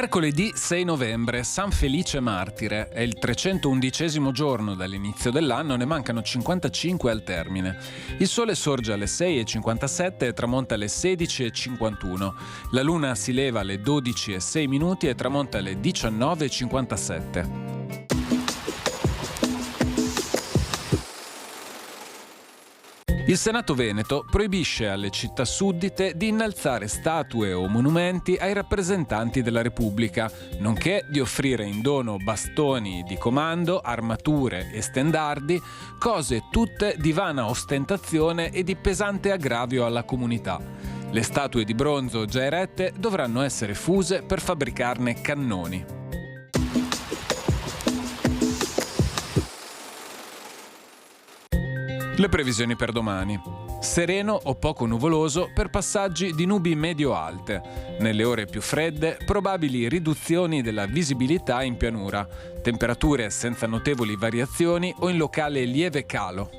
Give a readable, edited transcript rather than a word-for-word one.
Mercoledì 6 novembre, San Felice Martire. È il 311° giorno dall'inizio dell'anno, ne mancano 55 al termine. Il sole sorge alle 6:57 e tramonta alle 16:51. La luna si leva alle 12:06 e tramonta alle 19:57. Il Senato Veneto proibisce alle città suddite di innalzare statue o monumenti ai rappresentanti della Repubblica, nonché di offrire in dono bastoni di comando, armature e stendardi, cose tutte di vana ostentazione e di pesante aggravio alla comunità. Le statue di bronzo già erette dovranno essere fuse per fabbricarne cannoni. Le previsioni per domani. Sereno o poco nuvoloso per passaggi di nubi medio-alte. Nelle ore più fredde, probabili riduzioni della visibilità in pianura. Temperature senza notevoli variazioni o in locale lieve calo.